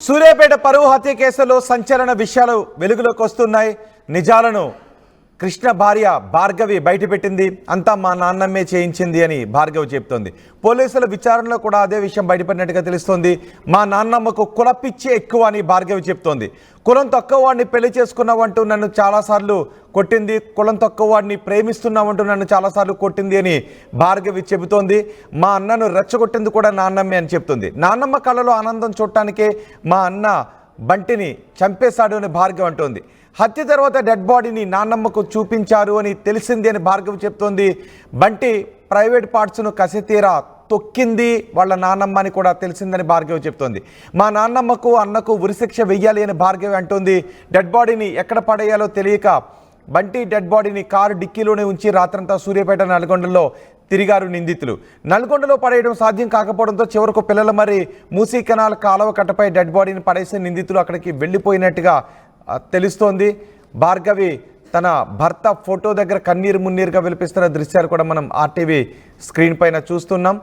సూర్యాపేట పరువు హత్య కేసులో సంచలన విషయాలు వెలుగులోకి వస్తున్నాయి. నిజాలను కృష్ణ భార్య భార్గవి బయటపెట్టింది. అంతా మా నాన్నమ్మే చేయించింది అని భార్గవి చెప్తోంది. పోలీసుల విచారణలో కూడా అదే విషయం బయటపడినట్టుగా తెలుస్తోంది. మా నాన్నమ్మకు కులపిచ్చి ఎక్కువ అని భార్గవి చెప్తోంది. కులం తక్కువ వాడిని పెళ్లి చేసుకున్నావంటూ నన్ను చాలాసార్లు కొట్టింది, కులం తక్కువ వాడిని ప్రేమిస్తున్నామంటూ నన్ను చాలాసార్లు కొట్టింది అని భార్గవి చెబుతోంది. మా అన్నను రెచ్చగొట్టింది కూడా నాన్నమ్మే అని చెప్తుంది. నాన్నమ్మ కళ్ళలో ఆనందం చూడటానికే మా అన్న బంటిని చంపేశాడు అని భార్గవి అంటోంది. హత్య తర్వాత డెడ్ బాడీని నాన్నమ్మకు చూపించారు అని తెలిసింది అని భార్గవి చెప్తోంది. బంటి ప్రైవేట్ పార్ట్స్ను కసితీరా తొక్కింది వాళ్ళ నాన్నమ్మ అని కూడా తెలిసిందని భార్గవి చెప్తోంది. మా నాన్నమ్మకు అన్నకు ఉరిశిక్ష వెయ్యాలి అని భార్గవి అంటోంది. డెడ్ బాడీని ఎక్కడ పడేయాలో తెలియక బంటి డెడ్ బాడీని కారు డిక్కీలోనే ఉంచి రాత్రంతా సూర్యాపేట నల్గొండలో తిరిగారు నిందితులు. నల్గొండలో పడేయడం సాధ్యం కాకపోవడంతో చివరకు పిల్లల మరి మూసీ కెనాల్ కాలువ కట్టపై డెడ్ బాడీని పడేసి నిందితులు అక్కడికి వెళ్ళిపోయినట్టుగా తెలుస్తోంది. భార్గవి తన భర్త ఫోటో దగ్గర కన్నీరు మున్నీరుగా విలిపిస్తున్న దృశ్యాలు కూడా మనం ఆర్టీవీ స్క్రీన్ పైన చూస్తున్నాం.